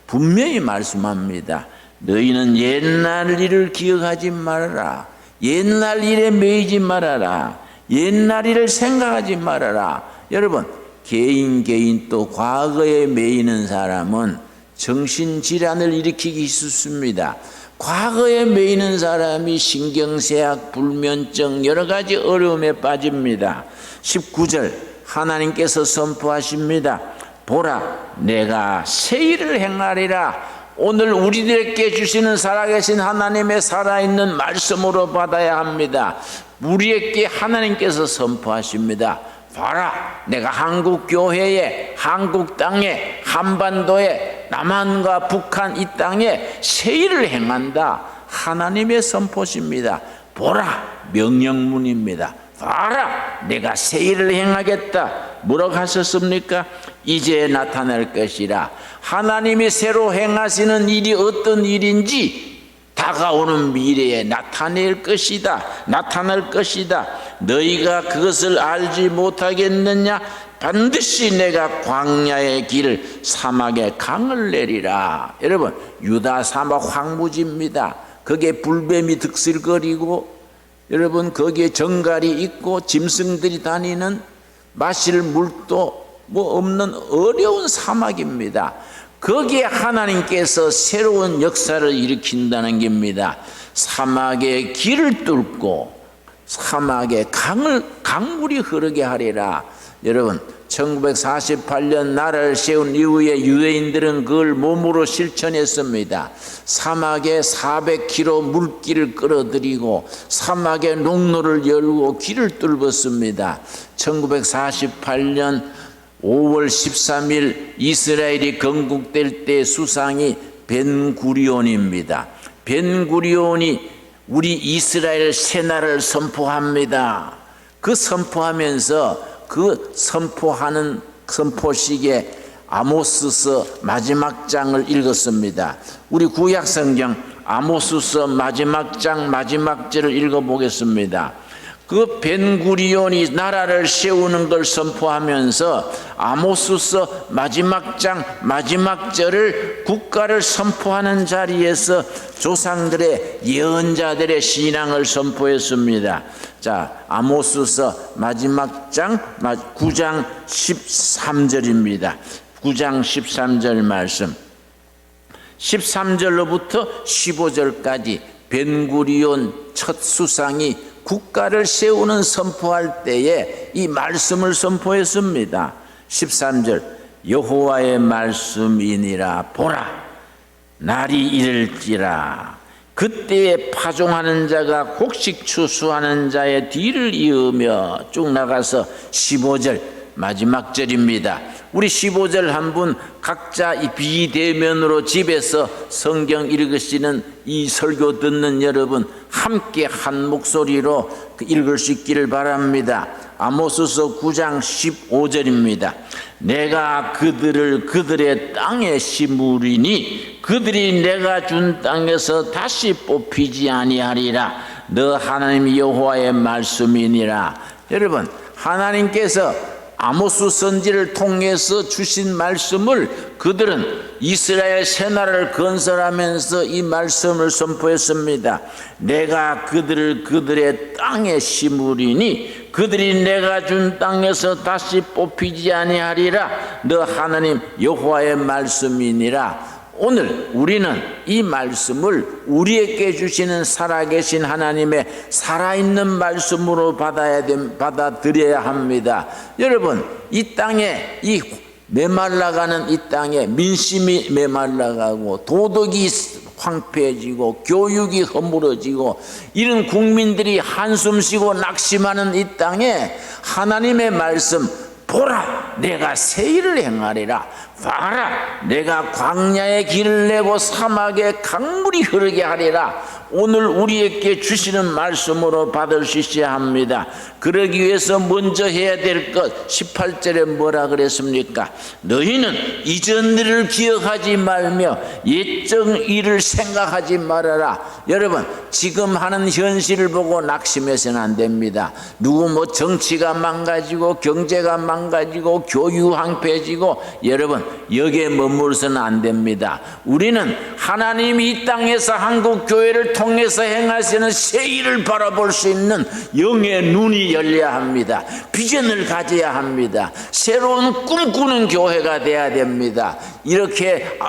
분명히 말씀합니다. 너희는 옛날 일을 기억하지 말아라. 옛날 일에 매이지 말아라. 옛날 일을 생각하지 말아라. 여러분, 개인 또 과거에 매이는 사람은 정신질환을 일으키기 쉽습니다. 과거에 매이는 사람이 신경쇠약, 불면증 여러 가지 어려움에 빠집니다. 19절 하나님께서 선포하십니다. 보라, 내가 새 일을 행하리라. 오늘 우리들에게 주시는 살아계신 하나님의 살아있는 말씀으로 받아야 합니다. 우리에게 하나님께서 선포하십니다. 봐라, 내가 한국 교회에, 한국 땅에, 한반도에, 남한과 북한 이 땅에 새 일을 행한다. 하나님의 선포십니다. 보라, 명령문입니다. 봐라, 내가 새 일을 행하겠다. 뭐라고 하셨습니까? 이제 나타날 것이라. 하나님이 새로 행하시는 일이 어떤 일인지 다가오는 미래에 나타낼 것이다. 나타날 것이다. 너희가 그것을 알지 못하겠느냐? 반드시 내가 광야의 길을 사막에 강을 내리라. 여러분, 유다 사막 황무지입니다. 거기에 불뱀이 득실거리고 여러분 거기에 정갈이 있고 짐승들이 다니는 마실 물도 뭐 없는 어려운 사막입니다. 거기에 하나님께서 새로운 역사를 일으킨다는 겁니다. 사막의 길을 뚫고 사막에 강물이 흐르게 하리라. 여러분, 1948년 나라를 세운 이후에 유대인들은 그걸 몸으로 실천했습니다. 사막에 400km 물길을 끌어들이고 사막에 농로를 열고 길을 뚫었습니다. 1948년 5월 13일 이스라엘이 건국될 때 수상이 벤구리온입니다. 벤구리온이 우리 이스라엘 새나라를 선포합니다. 그 선포하면서 그 선포하는 선포식에 아모스서 마지막 장을 읽었습니다. 우리 구약 성경 아모스서 마지막 장 마지막 절을 읽어보겠습니다. 그 벤구리온이 나라를 세우는 걸 선포하면서 아모스서 마지막 장 마지막 절을 국가를 선포하는 자리에서 조상들의 예언자들의 신앙을 선포했습니다. 자, 아모스서 마지막 장 9장 13절입니다. 9장 13절 말씀. 13절로부터 15절까지 벤구리온 첫 수상이 국가를 세우는 선포할 때에 이 말씀을 선포했습니다. 13절 여호와의 말씀이니라. 보라, 날이 이를지라. 그때에 파종하는 자가 곡식 추수하는 자의 뒤를 이으며 쭉 나가서 15절 마지막 절입니다. 우리 15절 한 분 각자 이 비대면으로 집에서 성경 읽으시는 이 설교 듣는 여러분 함께 한 목소리로 읽을 수 있기를 바랍니다. 아모스서 9장 15절입니다. 내가 그들을 그들의 땅에 심으리니 그들이 내가 준 땅에서 다시 뽑히지 아니하리라. 너 하나님 여호와의 말씀이니라. 여러분, 하나님께서 아모스 선지를 통해서 주신 말씀을 그들은 이스라엘 새 나라를 건설하면서 이 말씀을 선포했습니다. 내가 그들을 그들의 땅에 심으리니 그들이 내가 준 땅에서 다시 뽑히지 아니하리라. 너 하나님 여호와의 말씀이니라. 오늘 우리는 이 말씀을 우리에게 주시는 살아계신 하나님의 살아있는 말씀으로 받아들여야 합니다. 여러분, 이 땅에 이 메말라가는 이 땅에 민심이 메말라가고 도덕이 황폐해지고 교육이 허물어지고 이런 국민들이 한숨 쉬고 낙심하는 이 땅에 하나님의 말씀, 보라 내가 새 일을 행하리라. 봐라 내가 광야에 길을 내고 사막에 강물이 흐르게 하리라. 오늘 우리에게 주시는 말씀으로 받을 수 있어야 합니다. 그러기 위해서 먼저 해야 될 것 18절에 뭐라 그랬습니까? 너희는 이전 일을 기억하지 말며 옛적 일을 생각하지 말아라. 여러분, 지금 하는 현실을 보고 낙심해서는 안 됩니다. 누구 뭐 정치가 망가지고 경제가 망가지고 교육 황폐해지고, 여러분 여기에 머물러서는 안 됩니다. 우리는 하나님이 이 땅에서 한국교회를 통해서 행하시는 새 일을 바라볼 수 있는 영의 눈이 열려야 합니다. 비전을 가져야 합니다. 새로운 꿈꾸는 교회가 돼야 됩니다. 이렇게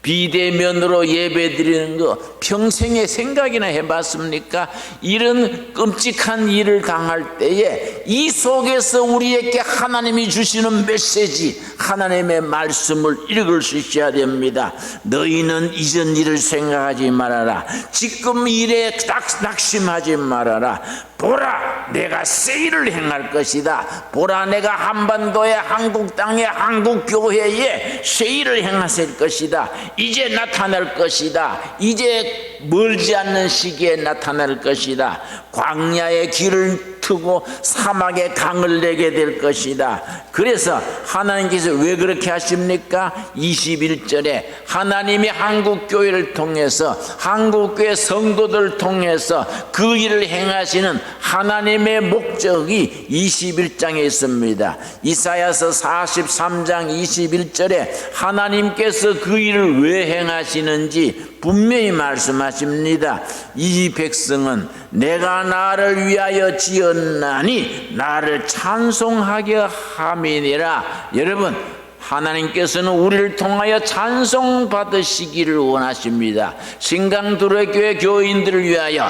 비대면으로 예배드리는 거 평생에 생각이나 해봤습니까? 이런 끔찍한 일을 당할 때에 이 속에서 우리에게 하나님이 주시는 메시지, 하나님의 말씀을 읽을 수 있어야 됩니다. 너희는 이전 일을 생각하지 말아라. 지금 일에 낙심하지 말아라. 보라 내가 새 일을 행할 것이다. 보라 내가 한반도의 한국 땅의 한국 교회에 새 일을 행하실 것이다. 이제 나타날 것이다. 이제 멀지 않는 시기에 나타날 것이다. 광야의 길을 트고 사막에 강을 내게 될 것이다. 그래서 하나님께서 왜 그렇게 하십니까? 21절에 하나님이 한국교회를 통해서 한국교회 성도들을 통해서 그 일을 행하시는 하나님의 목적이 21장에 있습니다. 이사야서 43장 21절에 하나님께서 그 일을 왜 행하시는지 분명히 말씀하십니다. 이 백성은 내가 나를 위하여 지었나니 나를 찬송하게 함이니라. 여러분, 하나님께서는 우리를 통하여 찬송 받으시기를 원하십니다. 신강두레교회 교인들을 위하여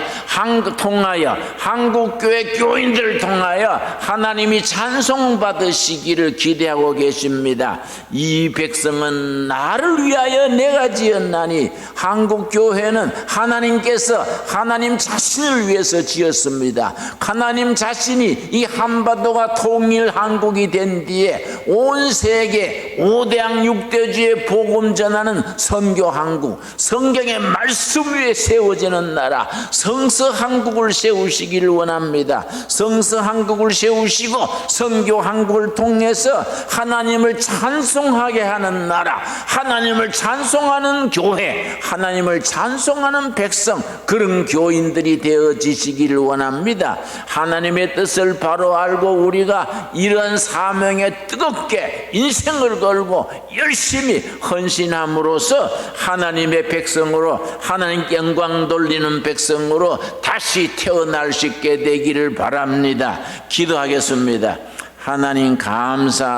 한국교회 교인들을 통하여 하나님이 찬송 받으시기를 기대하고 계십니다. 이 백성은 나를 위하여 내가 지었나니, 한국교회는 하나님께서 하나님 자신을 위해서 지었습니다. 하나님 자신이 이 한반도가 통일 한국이 된 뒤에 온 세계 5대양 6대주의 복음 전하는 선교 한국, 성경의 말씀 위에 세워지는 나라 성서 한국을 세우시기를 원합니다. 성서 한국을 세우시고 선교 한국을 통해서 하나님을 찬송하게 하는 나라, 하나님을 찬송하는 교회, 하나님을 찬송하는 백성, 그런 교인들이 되어지시기를 원합니다. 하나님의 뜻을 바로 알고 우리가 이런 사명에 뜨겁게 인생을 걸고 열심히 헌신함으로써 하나님의 백성으로, 하나님께 영광 돌리는 백성으로 다시 태어날 수 있게 되기를 바랍니다. 기도하겠습니다. 하나님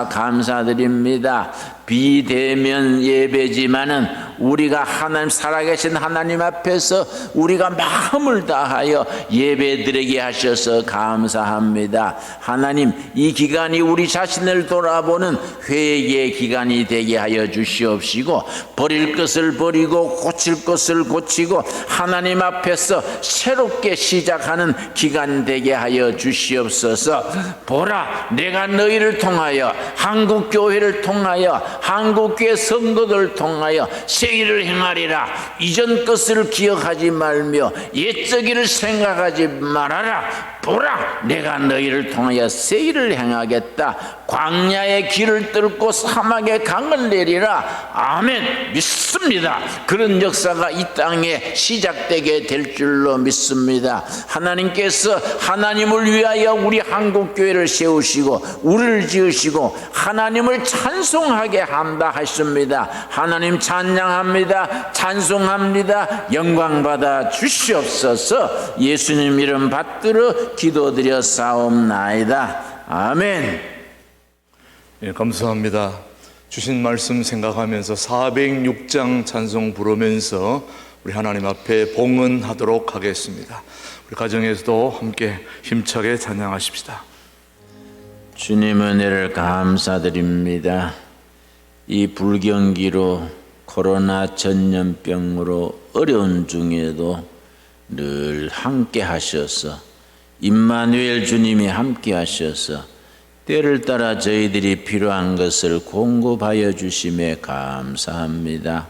감사드립니다. 비대면 예배지만은 우리가 하나님, 살아계신 하나님 앞에서 우리가 마음을 다하여 예배드리게 하셔서 감사합니다. 하나님, 이 기간이 우리 자신을 돌아보는 회개의 기간이 되게 하여 주시옵시고, 버릴 것을 버리고 고칠 것을 고치고 하나님 앞에서 새롭게 시작하는 기간 되게 하여 주시옵소서. 보라, 내가 너희를 통하여, 한국교회를 통하여 한국교회 성도들 통하여 새 일을 행하리라. 이전 것을 기억하지 말며 옛적일을 생각하지 말아라. 보라, 내가 너희를 통하여 새 일을 행하겠다. 광야의 길을 뚫고 사막의 강을 내리라. 아멘. 믿습니다. 그런 역사가 이 땅에 시작되게 될 줄로 믿습니다. 하나님께서 하나님을 위하여 우리 한국교회를 세우시고 우리를 지으시고 하나님을 찬송하게 한다 하십니다. 하나님 찬양합니다. 찬송합니다. 영광받아 주시옵소서. 예수님 이름 받들어 기도드려 싸움나이다. 아멘. 예, 감사합니다. 주신 말씀 생각하면서 406장 찬송 부르면서 우리 하나님 앞에 봉헌하도록 하겠습니다. 우리 가정에서도 함께 힘차게 찬양하십시다. 주님 은혜를 감사드립니다. 이 불경기로 코로나 전염병으로 어려운 중에도 늘 함께 하셔서 임마누엘 주님이 함께 하셔서 때를 따라 저희들이 필요한 것을 공급하여 주심에 감사합니다.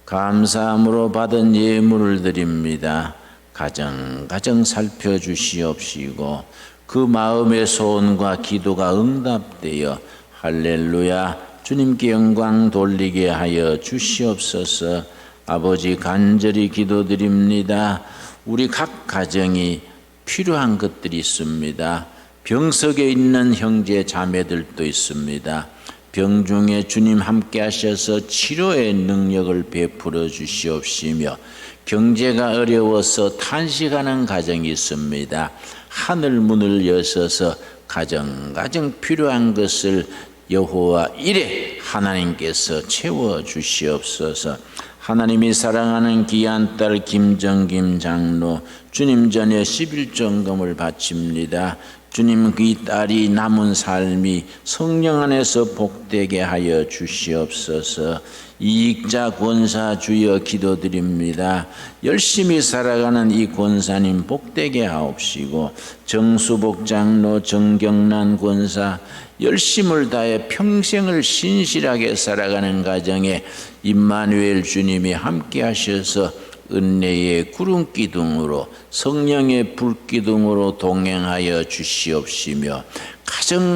감사함으로 받은 예물을 드립니다. 가정가정 살펴주시옵시고 그 마음의 소원과 기도가 응답되어 할렐루야 주님께 영광 돌리게 하여 주시옵소서. 아버지 간절히 기도드립니다. 우리 각 가정이 필요한 것들이 있습니다. 병석에 있는 형제 자매들도 있습니다. 병 중에 주님 함께 하셔서 치료의 능력을 베풀어 주시옵시며 경제가 어려워서 탄식하는 가정이 있습니다. 하늘 문을 여셔서 가정 필요한 것을 여호와 이레 하나님께서 채워 주시옵소서. 하나님이 사랑하는 귀한 딸 김정김 장로 주님 전에 11전금을 바칩니다. 주님 그 딸이 남은 삶이 성령 안에서 복되게 하여 주시옵소서. 이익자 권사 주여 기도드립니다. 열심히 살아가는 이 권사님 복되게 하옵시고 정수복 장로 정경란 권사 열심을 다해 평생을 신실하게 살아가는 가정에 임마누엘 주님이 함께 하셔서 은혜의 구름 기둥으로 성령의 불 기둥으로 동행하여 주시옵시며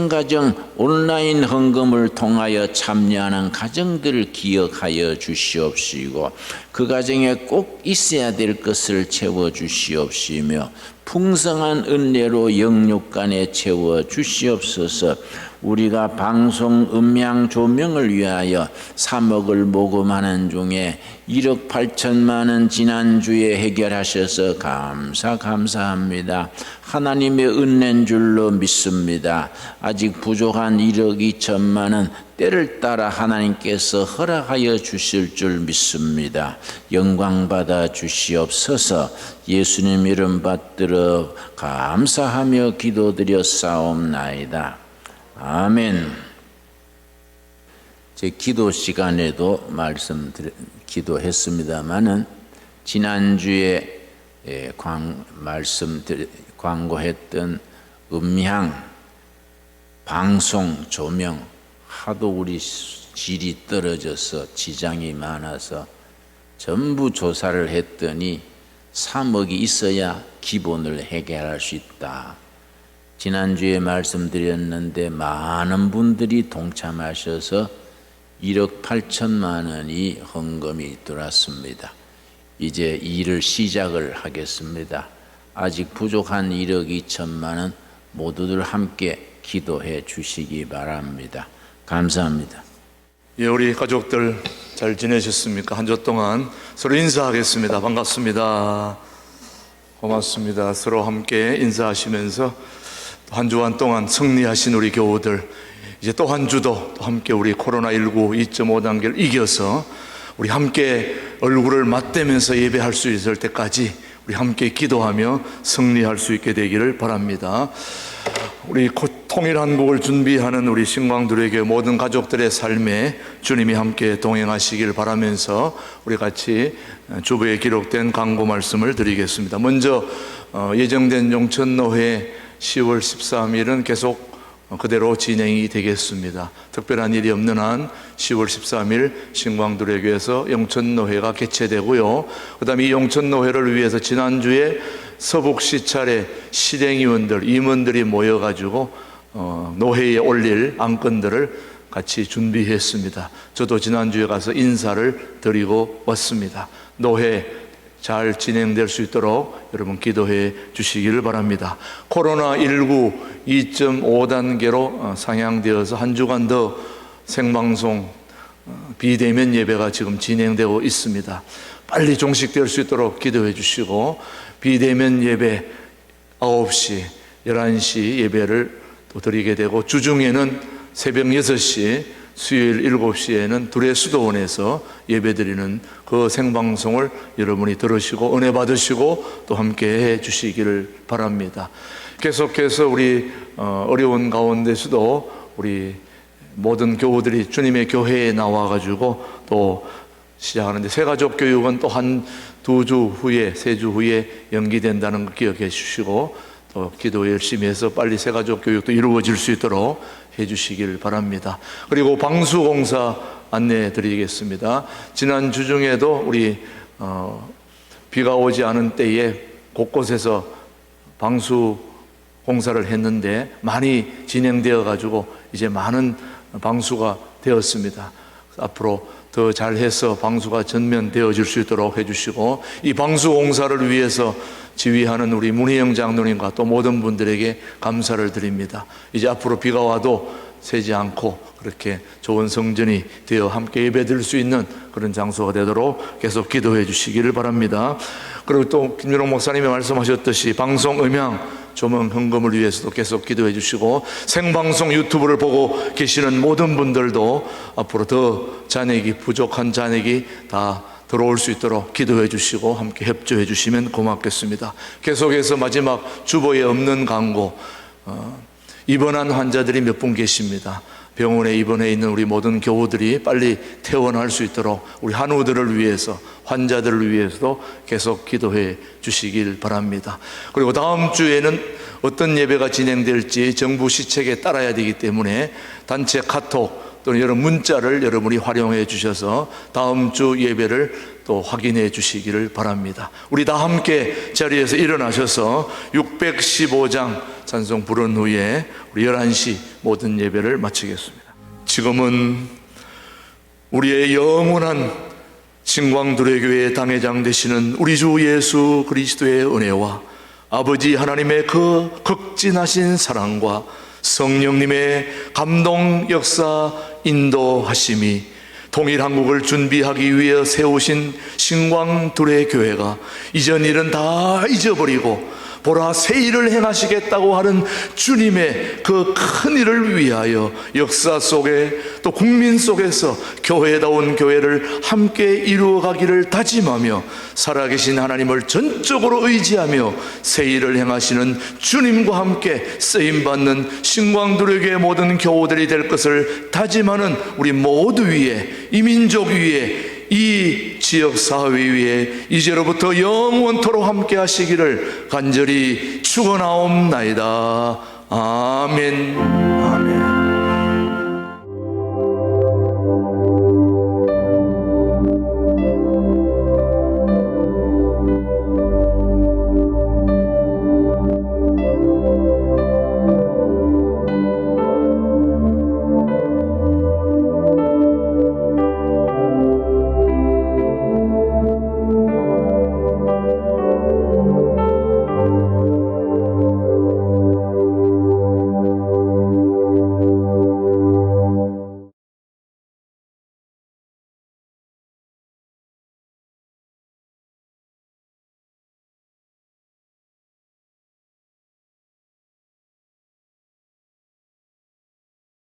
가정 온라인 헌금을 통하여 참여하는 가정들을 기억하여 주시옵시고 그 가정에 꼭 있어야 될 것을 채워 주시옵시며 풍성한 은혜로 영육간에 채워 주시옵소서. 우리가 방송 음향 조명을 위하여 3억을 모금하는 중에 1억 8천만 원 지난주에 해결하셔서 감사합니다. 하나님의 은혜인 줄로 믿습니다. 아직 부족한 1억 2천만 원 때를 따라 하나님께서 허락하여 주실 줄 믿습니다. 영광 받아 주시옵소서. 예수님 이름 받들어 감사하며 기도드려 싸움나이다. 아멘. 제 기도 시간에도 기도했습니다마는 지난주에 광고했던 음향 방송 조명 하도 우리 질이 떨어져서 지장이 많아서 전부 조사를 했더니 3억이 있어야 기본을 해결할 수 있다. 지난주에 말씀드렸는데 많은 분들이 동참하셔서 1억 8천만 원이 헌금이 들어왔습니다. 이제 일을 시작을 하겠습니다. 아직 부족한 1억 2천만 원 모두들 함께 기도해 주시기 바랍니다. 감사합니다. 예, 우리 가족들 잘 지내셨습니까? 한 주 동안 서로 인사하겠습니다. 반갑습니다. 고맙습니다. 서로 함께 인사하시면서 한 주간 동안 승리하신 우리 교우들, 이제 또 한 주도 또 함께 우리 코로나19 2.5 단계를 이겨서 우리 함께 얼굴을 맞대면서 예배할 수 있을 때까지 우리 함께 기도하며 승리할 수 있게 되기를 바랍니다. 우리 통일한국을 준비하는 우리 신광들에게 모든 가족들의 삶에 주님이 함께 동행하시길 바라면서 우리 같이 주보에 기록된 강구 말씀을 드리겠습니다. 먼저 예정된 용천노회 10월 13일은 계속 그대로 진행이 되겠습니다. 특별한 일이 없는 한 10월 13일 신광두레교에서 영천노회가 개최되고요. 그 다음에 이 영천노회를 위해서 지난주에 서북시 차례 실행위원들, 임원들이 모여가지고 노회에 올릴 안건들을 같이 준비했습니다. 저도 지난주에 가서 인사를 드리고 왔습니다. 노회 잘 진행될 수 있도록 여러분 기도해 주시기를 바랍니다. 코로나19 2.5단계로 상향되어서 한 주간 더 생방송 비대면 예배가 지금 진행되고 있습니다. 빨리 종식될 수 있도록 기도해 주시고, 비대면 예배 9시, 11시 예배를 또 드리게 되고, 주중에는 새벽 6시, 수요일 7시에는 둘의 수도원에서 예배드리는 그 생방송을 여러분이 들으시고 은혜 받으시고 또 함께 해 주시기를 바랍니다. 계속해서 우리 어려운 가운데서도 우리 모든 교우들이 주님의 교회에 나와가지고 또 시작하는데, 새가족 교육은 또 한 2주 후에, 3주 후에 연기된다는 거 기억해 주시고, 또 기도 열심히 해서 빨리 새가족 교육도 이루어질 수 있도록 해 주시길 바랍니다. 그리고 방수공사 안내해 드리겠습니다. 지난 주중에도 우리 비가 오지 않은 때에 곳곳에서 방수 공사를 했는데 많이 진행되어 가지고 이제 많은 방수가 되었습니다. 앞으로 더 잘해서 방수가 전면되어질 수 있도록 해주시고, 이 방수 공사를 위해서 지휘하는 우리 문희영 장로님과 또 모든 분들에게 감사를 드립니다. 이제 앞으로 비가 와도 새지 않고 그렇게 좋은 성전이 되어 함께 예배드릴 수 있는 그런 장소가 되도록 계속 기도해 주시기를 바랍니다. 그리고 또 김준호 목사님이 말씀하셨듯이 방송 음향 조명 헌금을 위해서도 계속 기도해 주시고, 생방송 유튜브를 보고 계시는 모든 분들도 앞으로 더 잔액이 부족한 잔액이 다 들어올 수 있도록 기도해 주시고 함께 협조해 주시면 고맙겠습니다. 계속해서 마지막 주보에 없는 광고, 입원한 환자들이 몇 분 계십니다. 병원에 입원해 있는 우리 모든 교우들이 빨리 퇴원할 수 있도록 우리 한우들을 위해서, 환자들을 위해서도 계속 기도해 주시길 바랍니다. 그리고 다음 주에는 어떤 예배가 진행될지 정부 시책에 따라야 되기 때문에 단체 카톡 또는 여러 문자를 여러분이 활용해 주셔서 다음 주 예배를 또 확인해 주시기를 바랍니다. 우리 다 함께 자리에서 일어나셔서 615장 찬송 부른 후에 우리 11시 모든 예배를 마치겠습니다. 지금은 우리의 영원한 신광두레교회 당회장 되시는 우리 주 예수 그리스도의 은혜와 아버지 하나님의 그 극진하신 사랑과 성령님의 감동 역사 인도하심이 통일한국을 준비하기 위해 세우신 신광두레교회가 이전 일은 다 잊어버리고 보라 새 일을 행하시겠다고 하는 주님의 그 큰 일을 위하여 역사 속에 또 국민 속에서 교회다운 교회를 함께 이루어가기를 다짐하며 살아계신 하나님을 전적으로 의지하며 새 일을 행하시는 주님과 함께 쓰임받는 신광두레교회 모든 교우들이 될 것을 다짐하는 우리 모두 위에, 이 민족 위에, 이 지역 사회 위에 이제로부터 영원토록 함께 하시기를 간절히 축원하옵나이다. 아멘. 아멘.